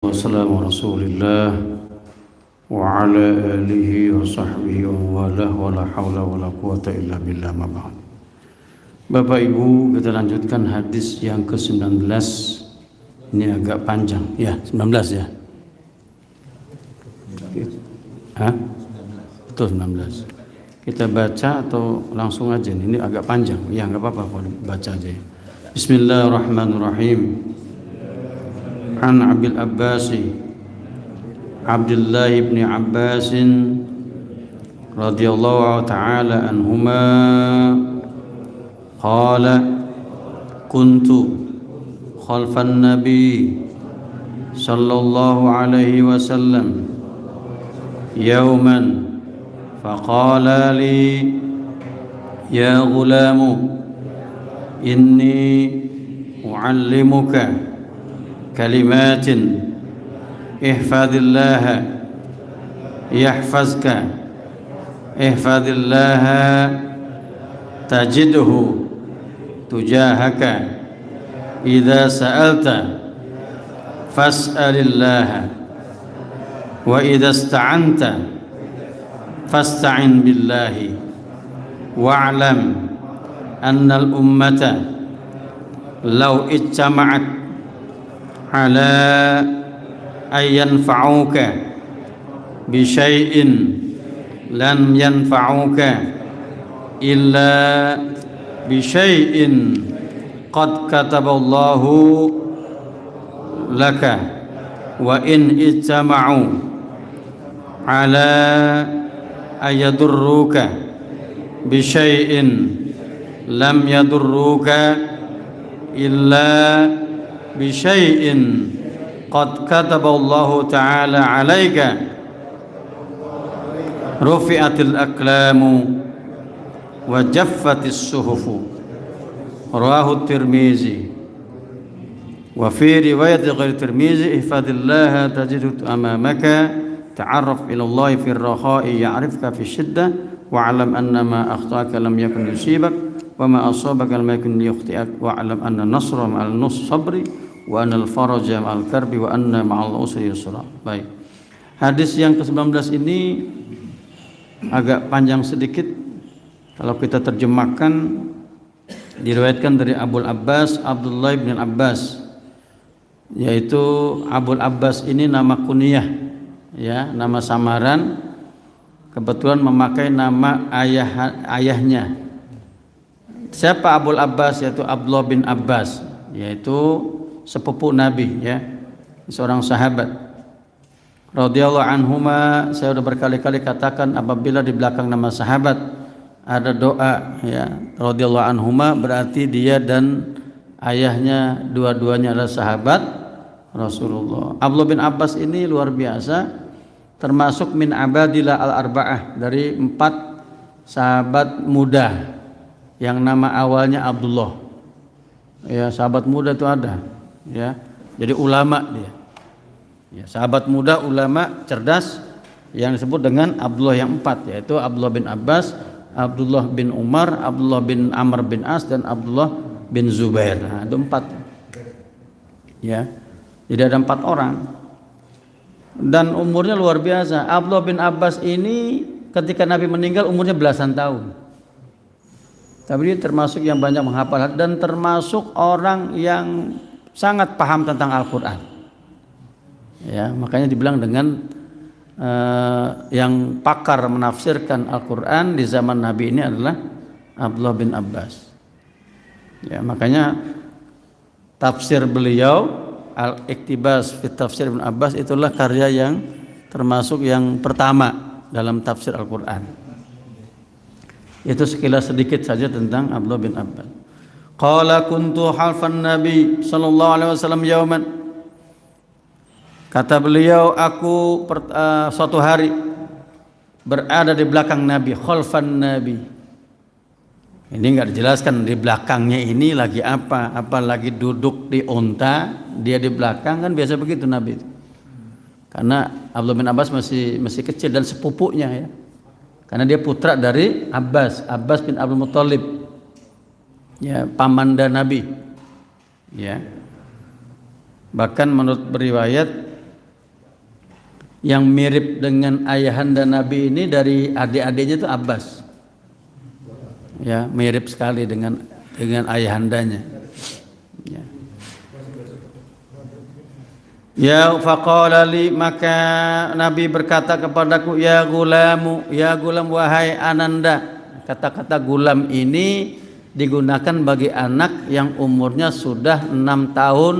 Wassalamu Rasulillah wa ala alihi wa sahbihi wa walah wa la hawla wa la quwata illa billah ma ba'd. Bapak Ibu, kita lanjutkan hadis yang ke-19. Ini agak panjang. Ya, 19 ya. Hah? Betul 19. Kita baca atau langsung aja nih? Ini agak panjang. Ya, enggak apa-apa, baca aja. Bismillahirrahmanirrahim. An Abil Abbasi Abdullah ibn Abbas radhiyallahu ta'ala anhuma qala kuntu khalfan nabi sallallahu alaihi wasallam yawman faqala li ya ghulamu inni u'allimuka كلمات احفظ الله يحفظك احفظ الله تجده تجاهك إذا سألت فاسأل الله وإذا استعنت فاستعن بالله واعلم أن الأمة لو اجتمعت على أن ينفعوك بشيء لن ينفعوك إلا بشيء قد كتب الله لك وإن اجتمعوا على أن يضروك بشيء لم يضروك إلا بشيء قد كتب الله تعالى عليك رفعت الأقلام وجفت الصحف رواه الترمذي وفي رواية غير الترمذي احفظ الله تجده أمامك تعرف إلى الله في الرخاء يعرفك في الشدة واعلم أن ما أخطأك لم يكن يصيبك وما أصابك لم يكن ليخطئك واعلم أن النصر مع الصبر wa anal faraja ma'al karbi wa anna ma'al usri yusra. Baik. Hadis yang ke-19 ini agak panjang sedikit. Kalau kita terjemahkan, diriwayatkan dari Abul Abbas Abdullah bin Abbas, yaitu Abul Abbas ini nama kunyah, ya, nama samaran, kebetulan memakai nama ayahnya. Siapa Abul Abbas? Yaitu Abdullah bin Abbas, yaitu sepupu Nabi, ya, seorang sahabat radhiyallahu anhuma. Saya sudah berkali-kali katakan apabila di belakang nama sahabat ada doa, ya, radhiyallahu anhuma, berarti dia dan ayahnya dua-duanya adalah sahabat Rasulullah. Abdullah bin Abbas ini luar biasa, termasuk min abadillah al-arba'ah, dari 4 sahabat muda yang nama awalnya Abdullah. Ya, sahabat muda itu ada, ya, jadi ulama dia, ya, sahabat muda, ulama, cerdas, yang disebut dengan Abdullah yang 4, yaitu Abdullah bin Abbas, Abdullah bin Umar, Abdullah bin Amr bin As, dan Abdullah bin Zubair. Nah, itu 4, ya, jadi ada 4 orang, dan umurnya luar biasa. Abdullah bin Abbas ini ketika Nabi meninggal umurnya belasan tahun, tapi dia termasuk yang banyak menghafal dan termasuk orang yang sangat paham tentang Al-Quran, ya, makanya dibilang dengan yang pakar menafsirkan Al-Quran di zaman Nabi ini adalah Abdullah bin Abbas, ya, makanya tafsir beliau Al-Iqtibas fi Tafsir Ibn Abbas itulah karya yang termasuk yang pertama dalam tafsir Al-Quran. Itu sekilas sedikit saja tentang Abdullah bin Abbas. Qala kuntu halfan Nabi sallallahu alaihi wasallam yauman. Kata beliau, aku suatu hari berada di belakang Nabi, khalfan Nabi. Ini enggak dijelaskan di belakangnya ini lagi apa lagi duduk di unta, dia di belakang, kan biasa begitu Nabi. Karena Abdullah bin Abbas masih kecil dan sepupunya, ya. Karena dia putra dari Abbas bin Abdul Muthalib, ya, pamanda Nabi, ya. Bahkan menurut riwayat Yang mirip dengan ayahanda Nabi ini dari adik-adiknya itu Abbas. Ya, mirip sekali dengan ayahandanya. Ya. Ya faqala li, maka Nabi berkata kepadaku, ya gulam wahai ananda. Kata-kata gulam ini digunakan bagi anak yang umurnya sudah 6 tahun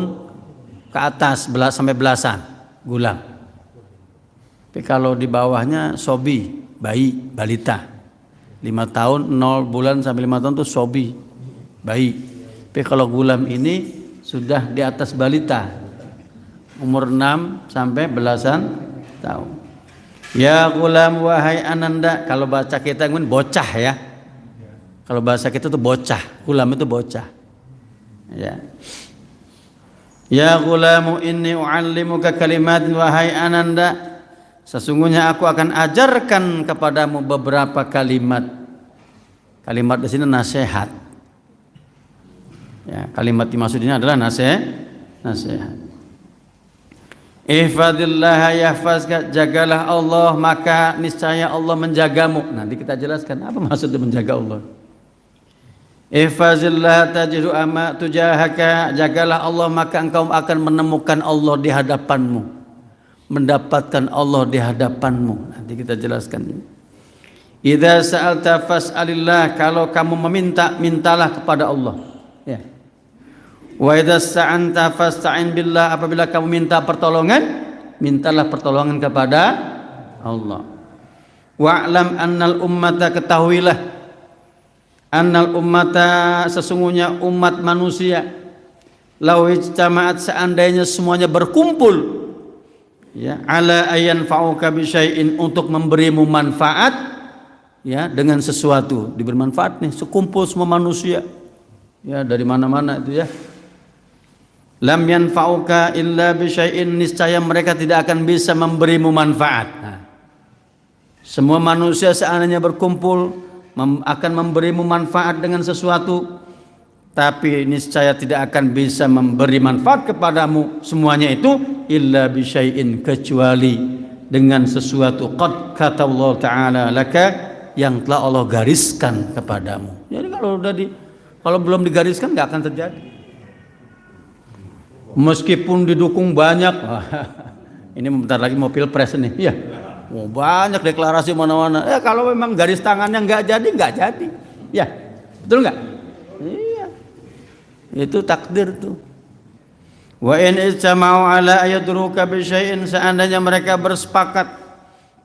ke atas sampai belasan, gulam. Tapi kalau di bawahnya sobi, bayi, balita. 5 tahun, 0 bulan sampai 5 tahun itu sobi, bayi. Tapi kalau gulam ini sudah di atas balita, umur 6 sampai belasan tahun. Ya gulam wahai ananda, kalau baca kita kan bocah ya. Kalau bahasa kita itu bocah, gulam itu bocah. Ya. Ya gulamu inni u'allimuka kalimatin wahai ananda, sesungguhnya aku akan ajarkan kepadamu beberapa kalimat. Kalimat di sini nasihat. Ya, kalimat dimaksud ini adalah nasihat. Ihfadillah yahfazka, jagalah Allah maka niscaya Allah menjagamu. Nanti kita jelaskan apa maksudnya menjaga Allah. Ihfazillah tajidu ama tujahaka, jagalah Allah maka engkau akan menemukan Allah di hadapanmu. Mendapatkan Allah di hadapanmu. Nanti kita jelaskan. Idza sa'alta fas'alillah, kalau kamu meminta, mintalah kepada Allah. Ya. Wa idza sta'anta fasta'in billah, apabila kamu minta pertolongan, mintalah pertolongan kepada Allah. Wa'lam annal ummata, ketahuilah annal ummata, sesungguhnya umat manusia, law ijtama'at, seandainya semuanya berkumpul, ya, ala ayan fa'uka bisyai'in, untuk memberimu manfaat, ya, dengan sesuatu, diberi manfaat nih, sekumpul semua manusia, ya, dari mana-mana itu ya. Lam yanfa'uka illa bisyai'in, niscaya mereka tidak akan bisa memberimu manfaat. Nah, semua manusia seandainya berkumpul akan memberimu manfaat dengan sesuatu, tapi niscaya tidak akan bisa memberi manfaat kepadamu semuanya itu illa bisyai'in, kecuali dengan sesuatu qad katallahu ta'ala laka, yang telah Allah gariskan kepadamu. Jadi kalau belum digariskan nggak akan terjadi. Meskipun didukung banyak, ini bentar lagi mau pilpres nih, ya, banyak deklarasi mana-mana. Kalau memang garis tangannya nggak jadi, ya, betul nggak? Iya, itu takdir tuh. Wa in ijtama'u ala ayadruka bi syai'in, seandainya mereka bersepakat,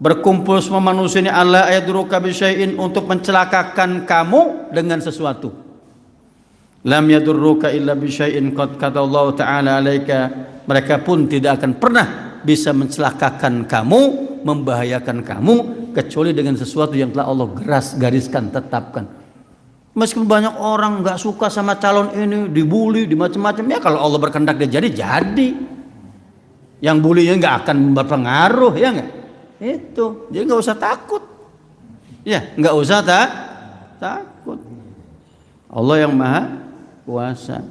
berkumpul semua manusia ini ala ayadruka bi syai'in, untuk mencelakakan kamu dengan sesuatu, lam yadurruka illa bi syai'in qad katallahu ta'ala alaika, mereka pun tidak akan pernah bisa mencelakakan kamu, membahayakan kamu, kecuali dengan sesuatu yang telah Allah gariskan, tetapkan. Meskipun banyak orang nggak suka sama calon ini, dibully, di macam-macam, ya kalau Allah berkehendak dia jadi. Yang bulinya nggak akan berpengaruh, ya nggak? Itu, jadi nggak usah takut. Ya, nggak usah takut. Allah yang maha kuasa.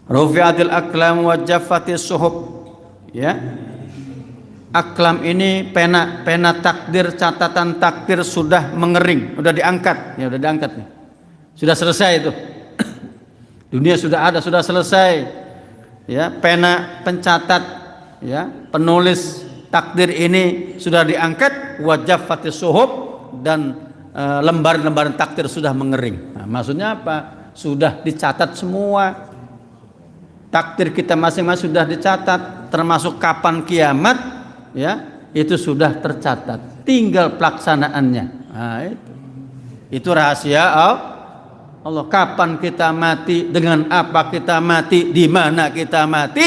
Rufi'atil aklam wa jaffatis suhub. Ya. Aklam ini pena takdir, catatan takdir sudah mengering, sudah diangkat, ya, sudah diangkat nih. Sudah selesai itu. Dunia sudah ada, sudah selesai. Ya, pena pencatat, ya, penulis takdir ini sudah diangkat, wa jaffatis suhub, dan lembaran-lembaran takdir sudah mengering. Nah, maksudnya apa? Sudah dicatat semua. Takdir kita masing-masing sudah dicatat, termasuk kapan kiamat, ya, itu sudah tercatat. Tinggal pelaksanaannya. Nah, itu rahasia Allah. Kapan kita mati, dengan apa kita mati, di mana kita mati,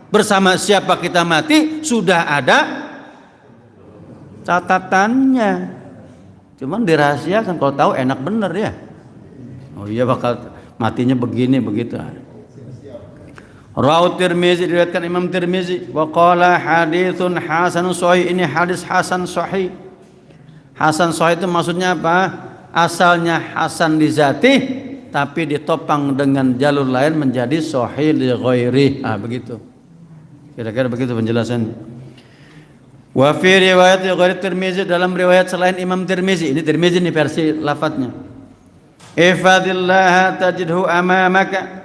bersama siapa kita mati, sudah ada catatannya. Cuman dirahasiakan, kalau tahu enak bener ya. Oh iya, bakal matinya begini begitu. Rawi Tirmizi, diriwayatkan Imam Tirmizi, wa qala haditsun hasanun sahih, ini hadis hasan sahih. Hasan sahih itu maksudnya apa? Asalnya hasan li zatih, tapi ditopang dengan jalur lain menjadi sahih li ghairi. Begitu. Kira-kira begitu penjelasan. Wa fi riwayat ghairi Tirmizi, dalam riwayat selain Imam Tirmizi, ini Tirmizi nih versi lafadznya. Ihfadillah tajidhu amamaka,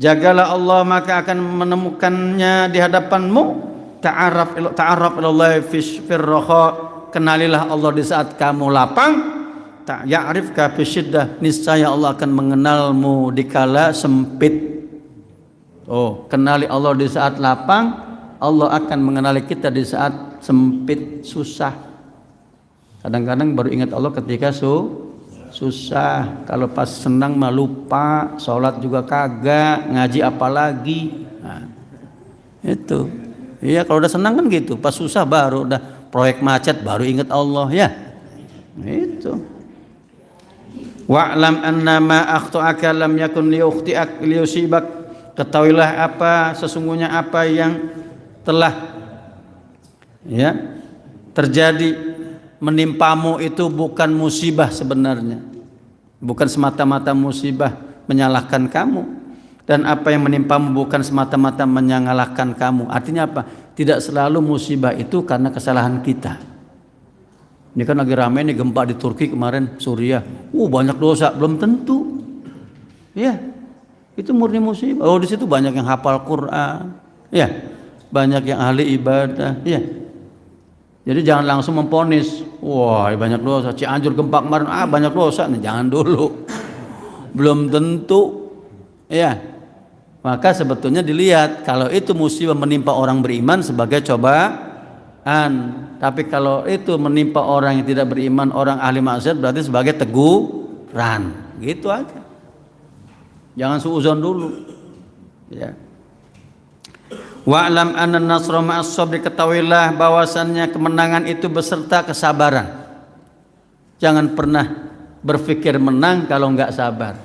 jagalah Allah maka akan menemukannya di hadapanmu. Ta'arraf ilallah fir raha, kenalilah Allah di saat kamu lapang. Ya'rifka fi syiddah, niscaya Allah akan mengenalmu di kala sempit. Oh, kenali Allah di saat lapang, Allah akan mengenali kita di saat sempit, susah. Kadang-kadang baru ingat Allah ketika susah. Kalau pas senang mah lupa, sholat juga kagak, ngaji apalagi. Nah, itu. Iya, kalau udah senang kan gitu. Pas susah baru udah proyek macet baru ingat Allah ya. Itu. Wa'lam anna ma akhtu'aka lam yakun liyukhti'ak liyusibak. Ketahuilah sesungguhnya apa yang telah terjadi menimpamu itu bukan musibah sebenarnya. Bukan semata-mata musibah menyalahkan kamu, dan apa yang menimpamu bukan semata-mata menyalahkan kamu. Artinya apa? Tidak selalu musibah itu karena kesalahan kita. Ini kan lagi ramai nih gempa di Turki kemarin, Suriah. Banyak dosa, belum tentu. Ya, itu murni musibah. Di situ banyak yang hafal Quran, ya, banyak yang ahli ibadah, ya. Jadi jangan langsung memponis, banyak dosa. Cianjur gempa kemarin, banyak dosa. Nih, jangan dulu. Belum tentu, ya. Maka sebetulnya dilihat kalau itu musibah menimpa orang beriman sebagai cobaan. Tapi kalau itu menimpa orang yang tidak beriman, orang ahli maksiat, berarti sebagai teguran. Gitu aja. Jangan suuzon dulu. Ya. Wa'lam anna nasra ma'as sabri, ketahuilah bahwasannya kemenangan itu beserta kesabaran. Jangan pernah berpikir menang kalau enggak sabar.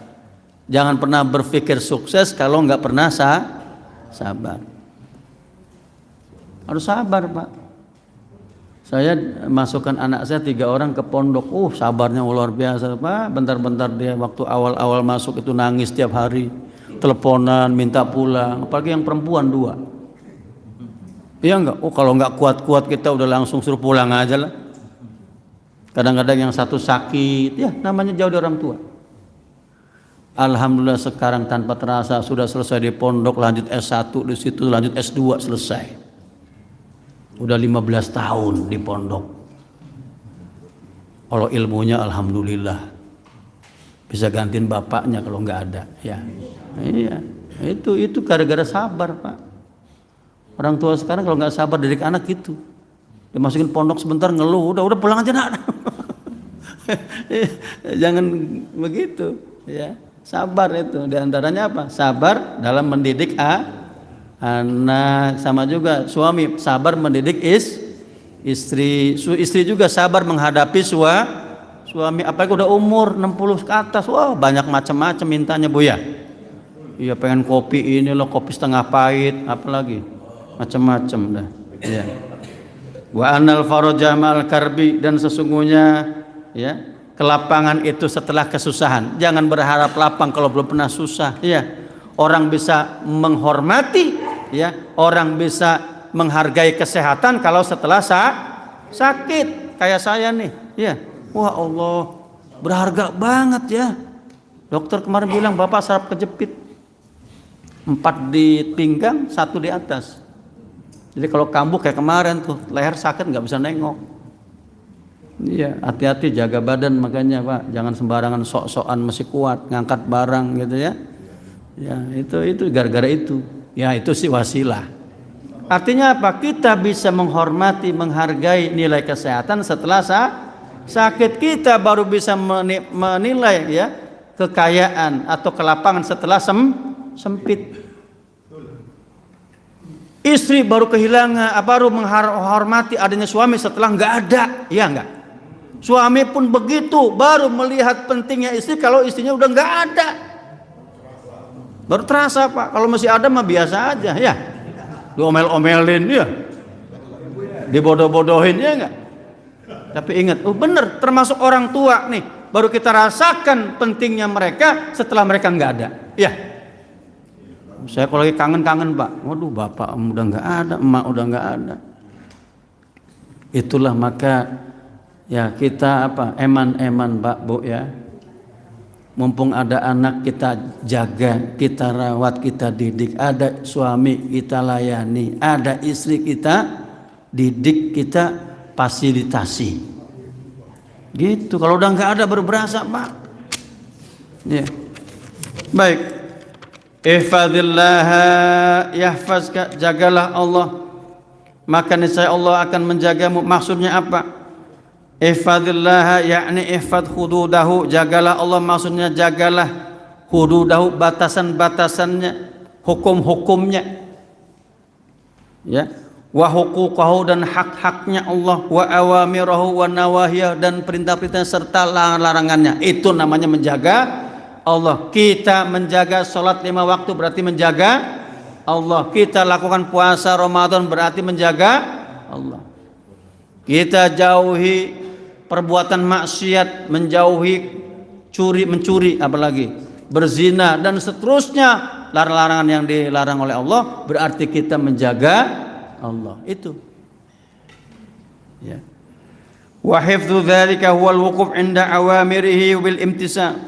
Jangan pernah berpikir sukses kalau enggak pernah sabar. Harus sabar, Pak. Saya masukkan anak saya 3 orang ke pondok. Sabarnya luar biasa, Pak. Bentar-bentar dia waktu awal-awal masuk itu nangis tiap hari, teleponan minta pulang. Apalagi yang perempuan 2. Iya enggak? Kalau enggak kuat-kuat kita udah langsung suruh pulang aja lah. Kadang-kadang yang satu sakit, ya namanya jauh dari orang tua. Alhamdulillah sekarang tanpa terasa sudah selesai di pondok, lanjut S1 di situ, lanjut S2 selesai. Udah 15 tahun di pondok. Kalau ilmunya alhamdulillah bisa gantiin bapaknya kalau nggak ada, ya. Iya, itu gara-gara sabar, Pak. Orang tua sekarang kalau nggak sabar didik anak gitu, dimasukin pondok sebentar ngeluh, udah pulang aja nak. Jangan begitu, ya. Sabar itu diantaranya apa? Sabar dalam mendidik anak, sama juga suami sabar mendidik istri. Istri juga sabar menghadapi suami, apalagi udah umur 60 ke atas. Banyak macam-macam mintanya, Bu ya. Iya, pengen kopi ini loh, kopi setengah pahit, apalagi macam-macam dah. Ya. Wa anal faraja ma'al karbi, dan sesungguhnya ya kelapangan itu setelah kesusahan. Jangan berharap lapang kalau belum pernah susah, ya. Orang bisa menghormati, ya, orang bisa menghargai kesehatan kalau setelah sakit. Kayak saya nih, ya. Wah, Allah, berharga banget ya. Dokter kemarin bilang Bapak saraf kejepit, 4 di pinggang, 1 di atas. Jadi kalau kambuh kayak kemarin tuh, leher sakit nggak bisa nengok. Iya, hati-hati jaga badan, makanya Pak, jangan sembarangan sok-sokan masih kuat ngangkat barang gitu ya. Ya, itu gara-gara itu. Ya, itu sih wasilah. Artinya apa? Kita bisa menghormati, menghargai nilai kesehatan setelah sakit. Kita baru bisa menilai ya kekayaan atau kelapangan setelah sempit. Istri baru kehilangan, baru menghormati adanya suami setelah nggak ada, ya nggak? Suami pun begitu, baru melihat pentingnya istri kalau istrinya udah nggak ada. Baru terasa, Pak. Kalau masih ada mah biasa aja, ya. Diomel-omelin, ya. Dibodoh-bodohin, ya enggak? Tapi ingat, bener, termasuk orang tua nih, baru kita rasakan pentingnya mereka setelah mereka nggak ada, ya. Saya kalau lagi kangen-kangen, Pak. Waduh, bapak udah nggak ada, emak udah nggak ada. Itulah maka ya kita eman-eman Pak Bu ya. Mumpung ada anak kita jaga, kita rawat, kita didik, ada suami kita layani, ada istri kita didik, kita fasilitasi. Gitu. Kalau udah nggak ada berberasa Pak. Ya. Baik. Ihfazillah yahfazka, jagalah Allah, maka niscaya Allah akan menjagamu. Maksudnya apa? Ihfazillah yakni ihfaz hududahu, jagalah Allah maksudnya jagalah hududahu, batasan-batasannya, hukum-hukumnya. Ya. Wa huquqahu, dan hak-haknya Allah, wa awamirahu wa nawahiyah, dan perintah-perintah serta larangannya. Itu namanya menjaga Allah. Kita menjaga salat 5 waktu berarti menjaga Allah. Kita lakukan puasa Ramadan berarti menjaga Allah. Kita jauhi perbuatan maksiat, menjauhi mencuri, apalagi berzina dan seterusnya, larangan-larangan yang dilarang oleh Allah, berarti kita menjaga Allah. Itu. Ya. Wa hifdzu dzalika huwal wuquf 'inda awamirihi bil imtisal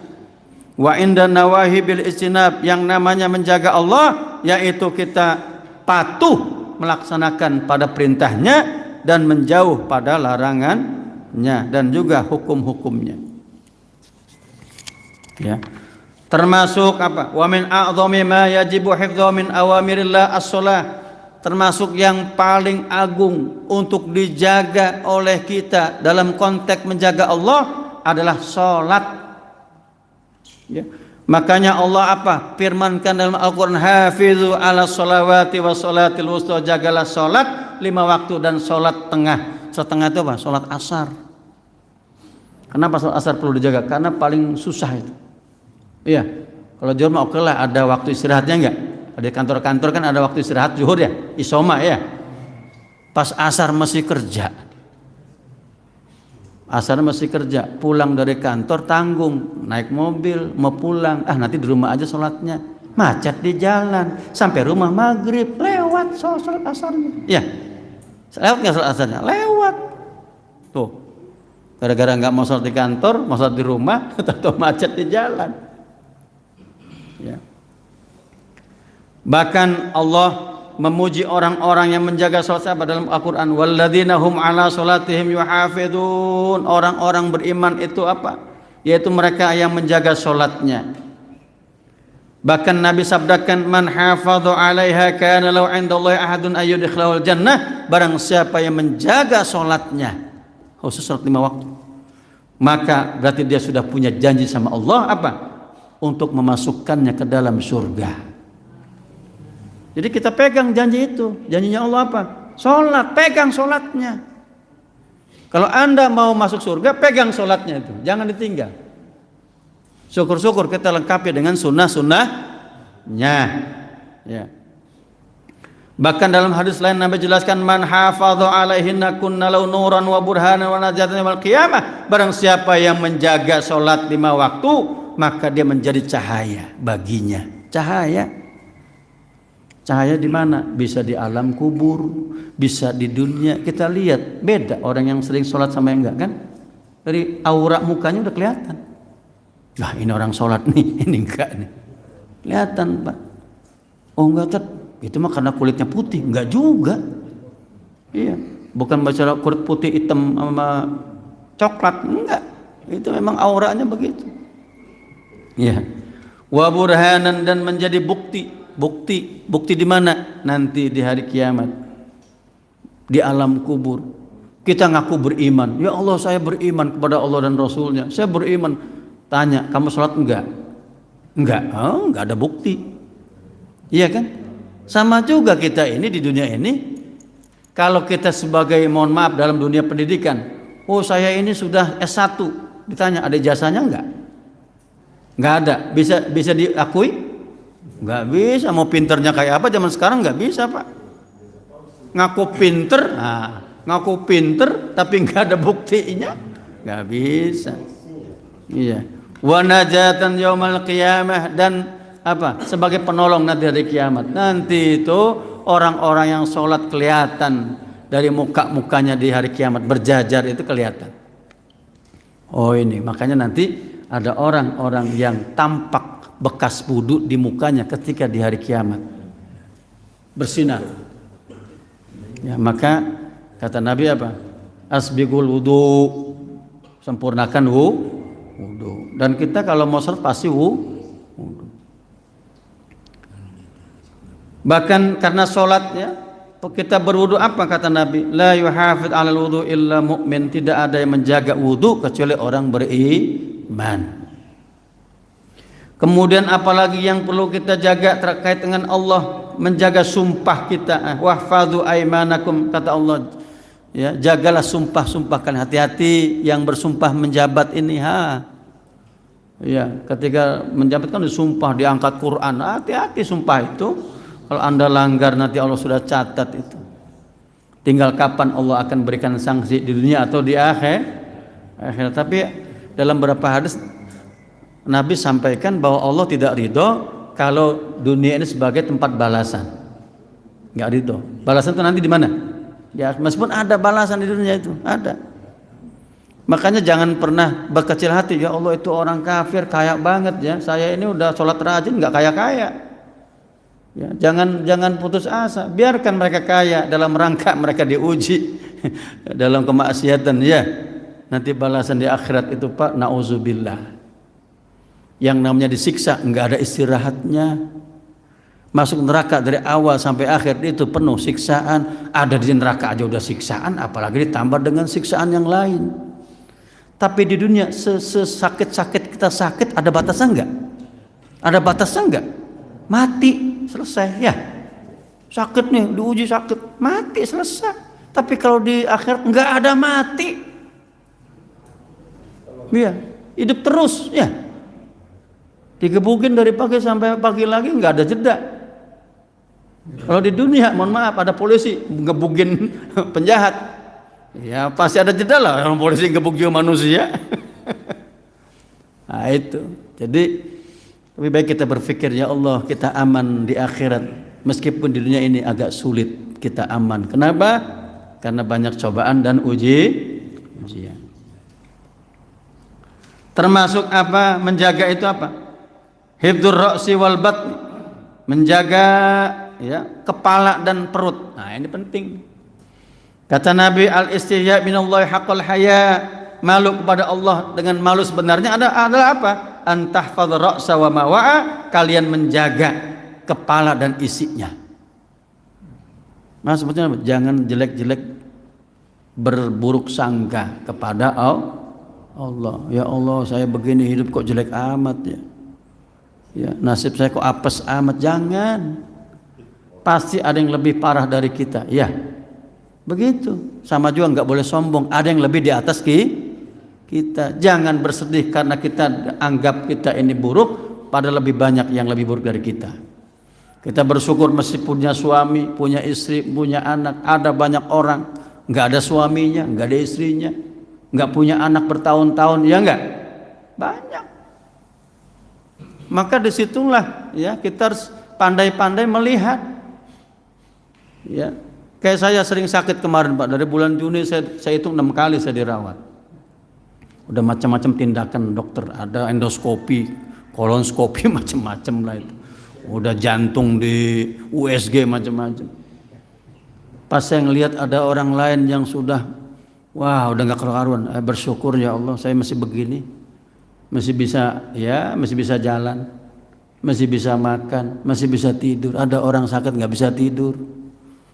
wa 'inda nawahi bil istinab. Yang namanya menjaga Allah yaitu kita patuh melaksanakan pada perintahnya dan menjauh pada larangannya dan juga hukum-hukumnya. Ya. Termasuk apa? Wa min a'dhami ma yajibu hifdhu min awamirillah as-shalah. Termasuk yang paling agung untuk dijaga oleh kita dalam konteks menjaga Allah adalah salat. Ya. Makanya Allah firmankan dalam Al-Qur'an, hafizu 'ala sholawati was sholatil wusta, jagalah salat 5 waktu dan salat tengah. Setengah itu apa? Salat asar. Kenapa salat asar perlu dijaga? Karena paling susah itu. Iya. Kalau zuhur mah oke lah, ada waktu istirahatnya enggak? Di kantor-kantor kan ada waktu istirahat zuhur ya, isoma ya. Pas asar masih kerja. Asar masih kerja, pulang dari kantor tanggung, naik mobil mau pulang, nanti di rumah aja sholatnya, macet di jalan, sampai rumah maghrib, lewat sholat asarnya. Ya, lewat nggak sholat asarnya? Lewat. Tuh, gara-gara nggak mau sholat di kantor, mau sholat di rumah, atau macet di jalan. Ya. Bahkan Allah memuji orang-orang yang menjaga salat dalam Al-Qur'an, walladzina hum 'ala salatihim yuhafizun. Orang-orang beriman itu apa? Yaitu mereka yang menjaga salatnya. Bahkan Nabi sabdakan, man hafadha 'alaiha kana lahu 'indallahi ahadun ayyudkhilahul jannah. Barang siapa yang menjaga salatnya, khusus salat 5 waktu, maka berarti dia sudah punya janji sama Allah apa? Untuk memasukkannya ke dalam surga. Jadi kita pegang janji itu. Janjinya Allah apa? Sholat, pegang sholatnya. Kalau Anda mau masuk surga, pegang sholatnya itu, jangan ditinggal. Syukur-syukur kita lengkapi dengan sunnah-sunnahnya. Ya. Bahkan dalam hadis lain Nabi jelaskan, man hafadha 'alaihinna kunna lahu nuran wa burhanan wa najatan yaumil qiyamah. Barang siapa yang menjaga sholat 5 waktu, maka dia menjadi cahaya baginya. Cahaya. Cahaya di mana? Bisa di alam kubur, bisa di dunia. Kita lihat beda orang yang sering sholat sama yang enggak kan? Dari aura mukanya udah kelihatan. Nah ini orang sholat nih, ini enggak nih. Kelihatan Pak. Oh enggak, itu mah karena kulitnya putih. Enggak juga. Iya, bukan masalah kulit putih hitam sama coklat, enggak. Itu memang auranya begitu. Iya. Wa burhanan, dan menjadi bukti di mana? Nanti di hari kiamat, di alam kubur. Kita ngaku beriman, ya Allah saya beriman kepada Allah dan Rasulnya, saya beriman. Tanya, kamu sholat enggak? Enggak, enggak ada bukti. Iya kan? Sama juga kita ini di dunia ini. Kalau kita sebagai, mohon maaf, dalam dunia pendidikan, oh saya ini sudah S1, ditanya ada ijazahnya enggak? Enggak ada. Bisa diakui? Nggak bisa. Mau pinternya kayak apa zaman sekarang nggak bisa Pak. Ngaku pinter tapi nggak ada buktinya, nggak bisa. Iya. Wa najatan yaumal qiyamah, dan apa? Sebagai penolong nanti hari kiamat. Nanti itu orang-orang yang sholat kelihatan dari mukanya di hari kiamat berjajar itu kelihatan. Oh ini makanya nanti ada orang-orang yang tampak bekas wudu di mukanya ketika di hari kiamat bersinar. Ya, maka kata Nabi apa? Asbigul wudu, sempurnakan wudu. Dan kita kalau mau sholat pasti wudu. Bahkan karena sholat ya, kita berwudu apa kata Nabi? La yuhafid 'alal wudu illa mu'min. Tidak ada yang menjaga wudu kecuali orang beriman. Kemudian apalagi yang perlu kita jaga terkait dengan Allah, menjaga sumpah kita. Wahfadzu aimanakum, kata Allah. Ya, jagalah sumpah-sumpahkan, hati-hati yang bersumpah menjabat ini. Ya, ketika menjabat kan disumpah, diangkat Quran. Hati-hati sumpah itu. Kalau Anda langgar nanti Allah sudah catat itu. Tinggal kapan Allah akan berikan sanksi di dunia atau di akhirat. Tapi dalam beberapa hadis Nabi sampaikan bahwa Allah tidak ridho kalau dunia ini sebagai tempat balasan. Enggak ridho. Balasan itu nanti di mana? Ya, meskipun ada balasan di dunia itu, ada. Makanya jangan pernah berkecil hati, ya Allah itu orang kafir kaya banget ya. Saya ini udah sholat rajin enggak kaya-kaya. Ya, jangan putus asa, biarkan mereka kaya dalam rangka mereka diuji dalam kemaksiatan ya. Nanti balasan di akhirat itu Pak, nauzubillah. Yang namanya disiksa enggak ada istirahatnya. Masuk neraka dari awal sampai akhir itu penuh siksaan. Ada di neraka aja udah siksaan, apalagi ditambah dengan siksaan yang lain. Tapi di dunia sesakit-sakit kita sakit ada batasan enggak? Ada batasan enggak? Mati selesai ya. Sakit nih diuji sakit, mati selesai. Tapi kalau di akhirat enggak ada mati. Iya, hidup terus ya. Digebukin dari pagi sampai pagi lagi enggak ada jeda. Kalau di dunia mohon maaf ada polisi ngebukin penjahat. Ya pasti ada jeda lah orang polisi ngebuk juga manusia. Nah itu. Jadi lebih baik kita berpikir ya Allah kita aman di akhirat meskipun di dunia ini agak sulit kita aman. Kenapa? Karena banyak cobaan dan ujian. Termasuk apa? Menjaga itu apa? Hifdzur ra'si wal batn. Menjaga ya kepala dan perut. Nah ini penting. Kata Nabi al-istihya minallahi haqqal haya. Malu kepada Allah dengan malu sebenarnya adalah apa? Antahfadz ra'sa wa mawa'a, kalian menjaga kepala dan isinya. Nah sebetulnya jangan jelek-jelek berburuk sangka kepada Allah. Ya Allah saya begini hidup kok jelek amat ya. Ya nasib saya kok apes amat. Jangan. Pasti ada yang lebih parah dari kita. Ya begitu. Sama juga nggak boleh sombong. Ada yang lebih di atas kita. Jangan bersedih karena kita anggap kita ini buruk, padahal lebih banyak yang lebih buruk dari kita. Kita bersyukur masih punya suami, punya istri, punya anak. Ada banyak orang nggak ada suaminya, nggak ada istrinya, nggak punya anak bertahun-tahun, ya nggak? Banyak. Maka disitulah ya kita harus pandai-pandai melihat. Ya, kayak saya sering sakit kemarin Pak. Dari bulan Juni saya hitung 6 kali saya dirawat. Udah macam-macam tindakan dokter, ada endoskopi, kolonskopi macam-macam lah itu. Udah jantung di USG macam-macam. Pas saya ngelihat ada orang lain yang sudah wah udah nggak karu-karuan, bersyukur ya Allah saya masih begini, masih bisa jalan, masih bisa makan, masih bisa tidur. Ada orang sakit nggak bisa tidur,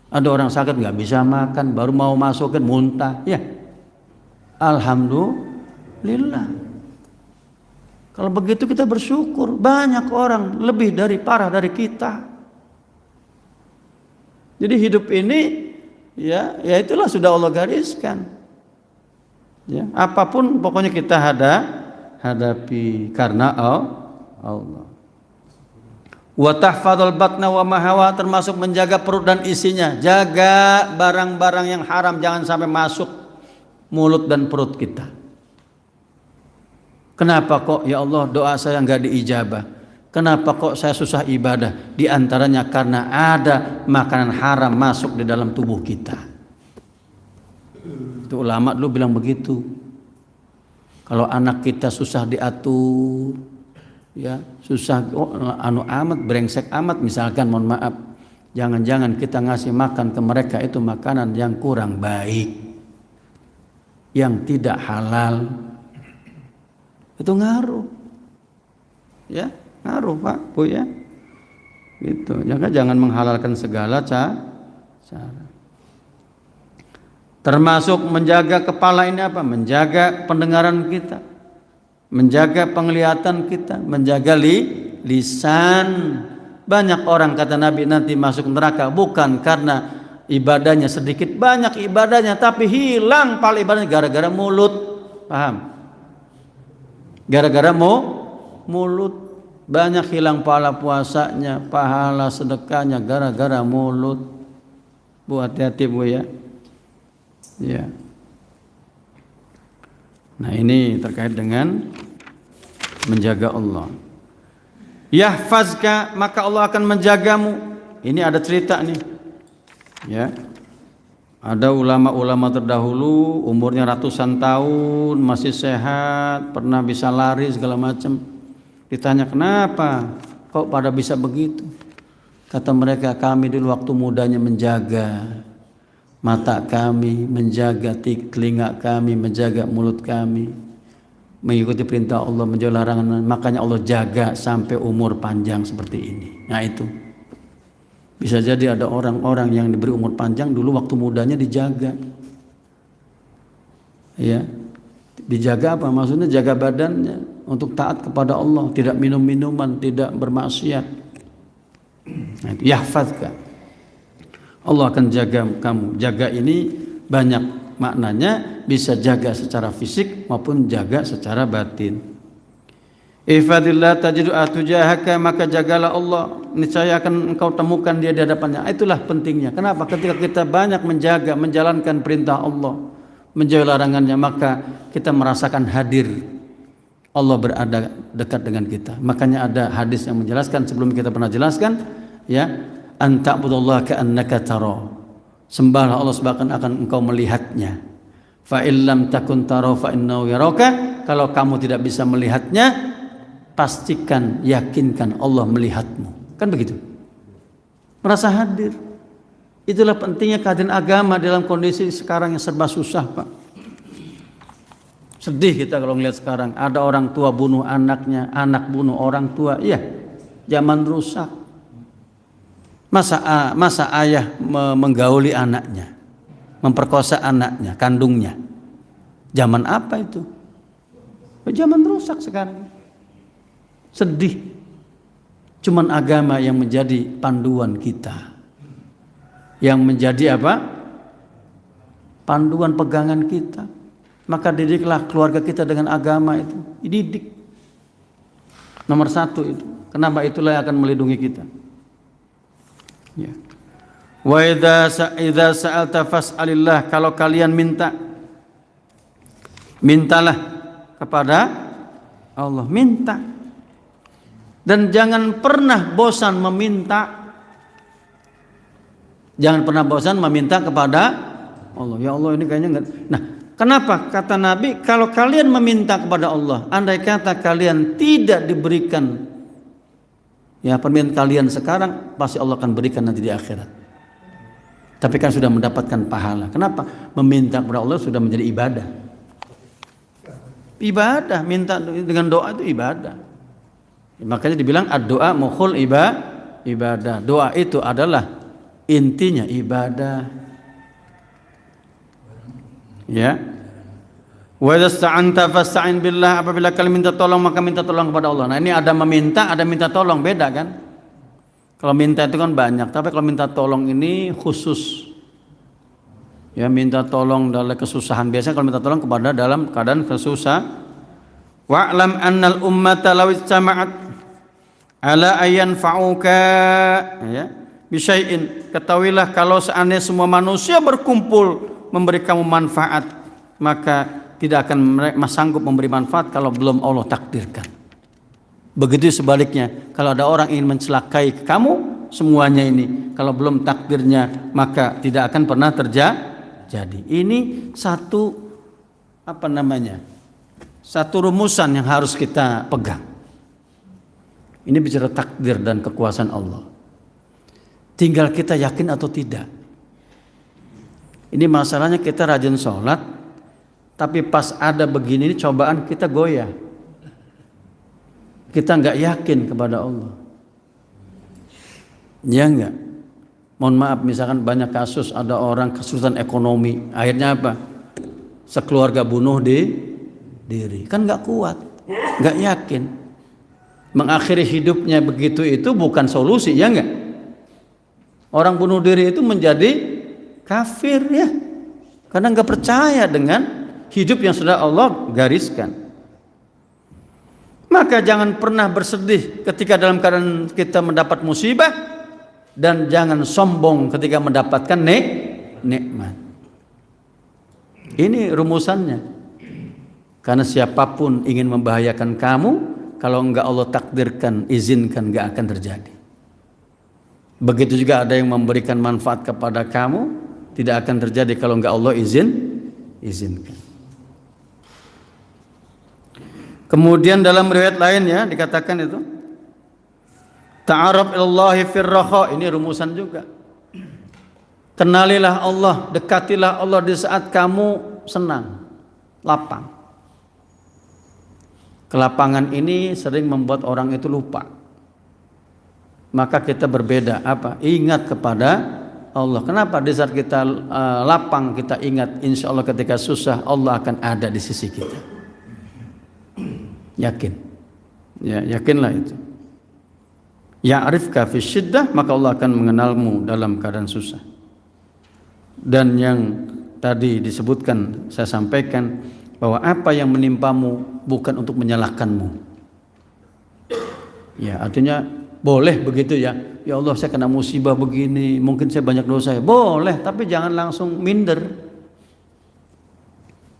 ada orang sakit nggak bisa makan, baru mau masukin muntah. Ya, alhamdulillah. Kalau begitu kita bersyukur. Banyak orang lebih parah dari kita. Jadi hidup ini ya itulah sudah Allah gariskan. Ya, apapun pokoknya kita hadapi karena Allah. Wa tahfadzul batna wa mahawa, termasuk menjaga perut dan isinya. Jaga barang-barang yang haram jangan sampai masuk mulut dan perut kita. Kenapa kok ya Allah doa saya enggak diijabah? Kenapa kok saya susah ibadah? Di antaranya karena ada makanan haram masuk di dalam tubuh kita. Itu ulama dulu bilang begitu. Kalau anak kita susah diatur, ya susah, amat brengsek amat misalkan, mohon maaf, jangan-jangan kita ngasih makan ke mereka itu makanan yang kurang baik, yang tidak halal, itu ngaruh, ya ngaruh Pak Bu ya, gitu. Jangan menghalalkan segala cara. Termasuk menjaga kepala ini apa? Menjaga pendengaran kita, menjaga penglihatan kita, menjaga lisan. Banyak orang kata Nabi nanti masuk neraka bukan karena ibadahnya sedikit, banyak ibadahnya tapi hilang pahala ibadahnya gara-gara mulut. Paham? Gara-gara mulut. Banyak hilang pahala puasanya, pahala sedekahnya gara-gara mulut. Bu, hati-hati Bu ya. Ya. Nah, ini terkait dengan menjaga Allah. Yahfazka, maka Allah akan menjagamu. Ini ada cerita nih. Ya. Ada ulama-ulama terdahulu umurnya ratusan tahun, masih sehat, pernah bisa lari segala macam. Ditanya kenapa kok pada bisa begitu? Kata mereka, kami dulu waktu mudanya menjaga mata kami, menjaga telinga kami, menjaga mulut kami, mengikuti perintah Allah, menjauhi larangan, makanya Allah jaga sampai umur panjang seperti ini. Nah itu bisa jadi ada orang-orang yang diberi umur panjang dulu waktu mudanya dijaga, ya dijaga apa? Maksudnya jaga badannya untuk taat kepada Allah, tidak minum minuman, tidak bermaksiat. Nah, itu yahfazka, Allah akan jaga kamu. Jaga ini banyak maknanya, bisa jaga secara fisik maupun jaga secara batin. Ihfadillah tajidu atujahaka, maka jagalah Allah, niscaya akan engkau temukan dia di hadapannya. Itulah pentingnya. Kenapa? Ketika kita banyak menjaga, menjalankan perintah Allah, menjauhi larangannya, maka kita merasakan hadir Allah berada dekat dengan kita. Makanya ada hadis yang menjelaskan, sebelum kita pernah jelaskan, ya, anta'budallaha ka'annaka tara. Sembahlah Allah seakan-akan engkau melihatnya. Fa illam takun tara fa innahu yaraka. Kalau kamu tidak bisa melihatnya, pastikan, yakinkan Allah melihatmu. Kan begitu? Merasa hadir. Itulah pentingnya kehadiran agama dalam kondisi sekarang yang serba susah, Pak. Sedih kita kalau melihat sekarang ada orang tua bunuh anaknya, anak bunuh orang tua. Iya, zaman rusak. Masa ayah menggauli anaknya, memperkosa anaknya, kandungnya. Zaman apa itu? Zaman rusak sekarang. Sedih. Cuman agama yang menjadi panduan kita, yang menjadi apa? Panduan pegangan kita. Maka didiklah keluarga kita dengan agama itu. Dididik. Nomor satu itu. Kenapa? Itulah yang akan melindungi kita. Ya. Wa idza sa'alta fas'alillah, kalau kalian minta, mintalah kepada Allah, minta. Dan jangan pernah bosan meminta. Jangan pernah bosan meminta kepada Allah. Ya Allah, ini kayaknya enggak. Nah, kenapa? Kata Nabi, kalau kalian meminta kepada Allah, andai kata kalian tidak diberikan ya permintaan kalian sekarang, pasti Allah akan berikan nanti di akhirat. Tapi kan sudah mendapatkan pahala. Kenapa? Meminta kepada Allah sudah menjadi ibadah. Ibadah, minta dengan doa itu ibadah. Makanya dibilang ad-doa mukhul ibadah. Doa itu adalah intinya ibadah. Ya. Wa idasta'anta fasta'in billah, apabila kalian minta tolong maka minta tolong kepada Allah. Nah, ini ada meminta, ada minta tolong, beda kan? Kalau minta itu kan banyak, tapi kalau minta tolong ini khusus. Ya, minta tolong dalam kesusahan. Biasanya kalau minta tolong kepada dalam keadaan kesusahan. Wa'lam annal ummata law istama'at ala ayyan fa'uka, ya, bisyai'in. Ketahuilah kalau seandainya semua manusia berkumpul memberi kamu manfaat, maka tidak akan sanggup memberi manfaat kalau belum Allah takdirkan. Begitu sebaliknya, kalau ada orang ingin mencelakai kamu, semuanya ini kalau belum takdirnya maka tidak akan pernah terjadi. jadi. Ini satu satu rumusan yang harus kita pegang. Ini bicara takdir dan kekuasaan Allah. Tinggal kita yakin atau tidak. Ini masalahnya kita rajin sholat, tapi pas ada begini cobaan kita goyah. Kita nggak yakin kepada Allah. Ya enggak? Mohon maaf, misalkan banyak kasus ada orang kesulitan ekonomi, akhirnya apa? Sekeluarga bunuh diri. Kan nggak kuat, nggak yakin. Mengakhiri hidupnya begitu itu bukan solusi, ya enggak? Orang bunuh diri itu menjadi kafir ya, karena nggak percaya dengan hidup yang sudah Allah gariskan. Maka jangan pernah bersedih ketika dalam keadaan kita mendapat musibah, dan jangan sombong ketika mendapatkan nikmat. Ini rumusannya. Karena siapapun ingin membahayakan kamu, kalau enggak Allah takdirkan, izinkan, enggak akan terjadi. Begitu juga ada yang memberikan manfaat kepada kamu, tidak akan terjadi kalau enggak Allah izinkan. Kemudian dalam riwayat lain ya dikatakan itu, ta'aruf ilallahi firraha, ini rumusan juga. Kenalilah Allah, dekatilah Allah di saat kamu senang, lapang. Kelapangan ini sering membuat orang itu lupa. Maka kita berbeda apa? Ingat kepada Allah. Kenapa di saat kita lapang kita ingat, insya Allah ketika susah Allah akan ada di sisi kita. Yakin. Ya, yakinlah itu. Ya'rifka fi syiddah, maka Allah akan mengenalmu dalam keadaan susah. Dan yang tadi disebutkan, saya sampaikan bahwa apa yang menimpamu bukan untuk menyalahkanmu. Ya, artinya boleh begitu ya. Ya Allah, saya kena musibah begini, mungkin saya banyak dosa ya. Boleh, tapi jangan langsung minder.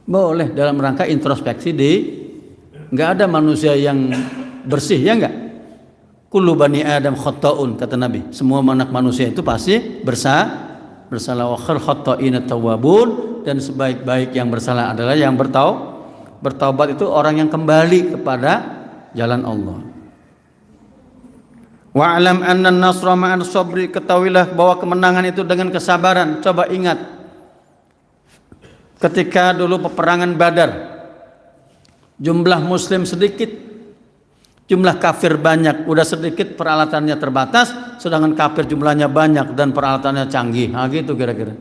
Boleh dalam rangka introspeksi enggak ada manusia yang bersih, ya enggak? Kullu bani Adam khata'un, kata Nabi. Semua anak manusia itu pasti bersalah. Wa khairul khata'ina tawwabun, dan sebaik-baik yang bersalah adalah yang bertaubat itu orang yang kembali kepada jalan Allah. Wa'lam anna an-nasra ma'an sabri, ketahuilah bahwa kemenangan itu dengan kesabaran. Coba ingat ketika dulu peperangan Badar, jumlah muslim sedikit, jumlah kafir banyak, udah sedikit peralatannya terbatas, sedangkan kafir jumlahnya banyak dan peralatannya canggih. Nah gitu kira-kira.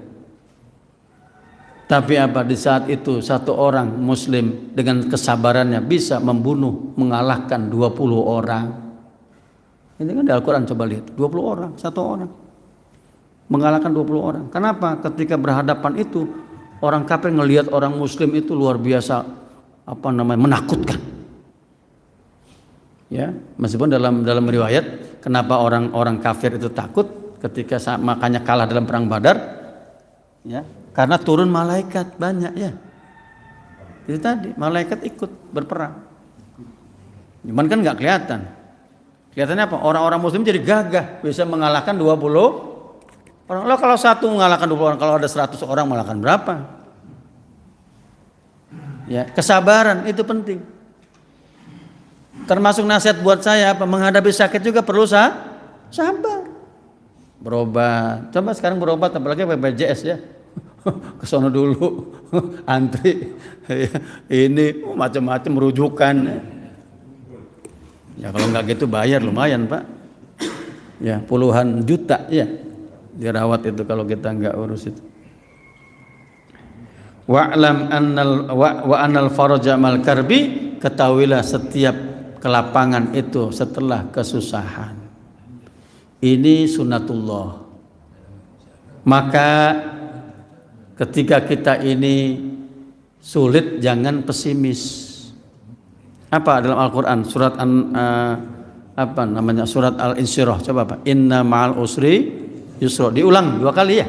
Tapi apa, di saat itu satu orang muslim dengan kesabarannya bisa membunuh, mengalahkan 20 orang. Ini kan di Al-Quran, coba lihat, 20 orang, satu orang mengalahkan 20 orang. Kenapa? Ketika berhadapan itu orang kafir ngelihat orang muslim itu luar biasa menakutkan. Ya, meskipun dalam riwayat kenapa orang kafir itu takut ketika makanya kalah dalam perang Badar, ya, karena turun malaikat banyak ya. Itu tadi malaikat ikut berperang. Cuman kan nggak kelihatan. Kelihatannya apa? Orang-orang muslim jadi gagah bisa mengalahkan 20 orang. Loh, kalau satu mengalahkan 20 orang, kalau ada 100 orang mengalahkan berapa? Ya, kesabaran itu penting. Termasuk nasihat buat saya apa? Menghadapi sakit juga perlu sabar. Berobat. Coba sekarang berobat apalagi BPJS ya. Ke sono dulu antri ini macam-macam rujukan ya. Kalau nggak gitu bayar lumayan Pak ya, puluhan juta ya dirawat itu kalau kita nggak urus itu. Wa'lam annal faraja mal karbi, ketahuilah setiap kelapangan itu setelah kesusahan. Ini sunnatullah. Maka ketika kita ini sulit jangan pesimis. Apa dalam Al-Qur'an surat surat Al-Insyirah, coba Pak. Inna ma'al usri yusra. Diulang 2 kali ya.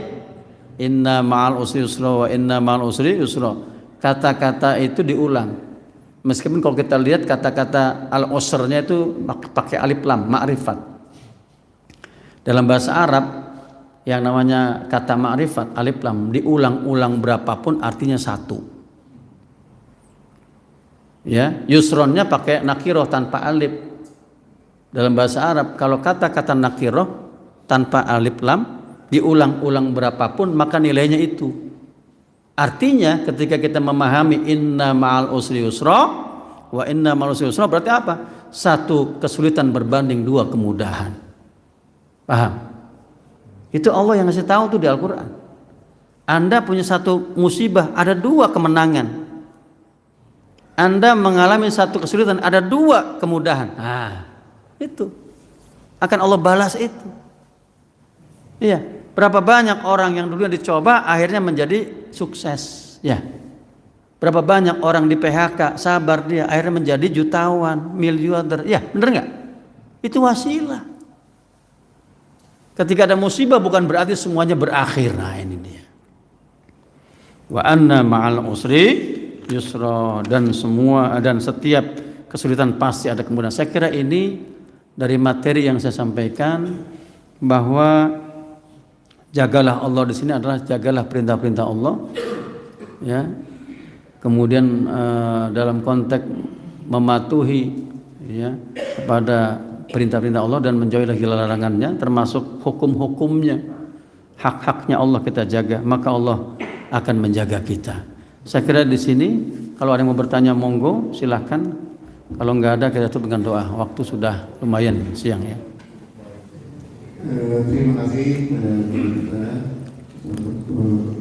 Inna ma'al usri yusra wa inna ma'al usri yusra. Kata-kata itu diulang. Meskipun kalau kita lihat kata-kata al-usrnya itu pakai alif lam, ma'rifat. Dalam bahasa Arab yang namanya kata ma'rifat alif lam diulang-ulang berapapun artinya satu. Ya, yusronnya pakai nakiroh tanpa alif. Dalam bahasa Arab kalau kata-kata nakiroh tanpa alif lam diulang-ulang berapapun maka nilainya itu. Artinya ketika kita memahami inna ma'al usri yusra wa inna ma'al usri yusra berarti apa? Satu kesulitan berbanding dua kemudahan. Paham? Itu Allah yang ngasih tahu tuh di Al-Quran. Anda punya satu musibah, ada dua kemenangan. Anda mengalami satu kesulitan, ada dua kemudahan. Nah, itu akan Allah balas itu. Iya, berapa banyak orang yang dulunya dicoba akhirnya menjadi sukses. Ya, berapa banyak orang di PHK sabar dia akhirnya menjadi jutawan, miliarder. Ya, bener nggak? Itu wasilah. Ketika ada musibah bukan berarti semuanya berakhir. Nah ini dia. Wa anna ma'al usri yusra, dan setiap kesulitan pasti ada kemudahan. Saya kira ini dari materi yang saya sampaikan bahwa jagalah Allah di sini adalah jagalah perintah-perintah Allah. Ya. Kemudian dalam konteks mematuhi ya kepada perintah-perintah Allah dan menjauhi lagi larangannya, termasuk hukum-hukumnya, hak-haknya Allah kita jaga, maka Allah akan menjaga kita. Saya kira di sini kalau ada yang mau bertanya monggo silahkan, kalau nggak ada kita tutup dengan doa. Waktu sudah lumayan siang ya. Terima kasih untuk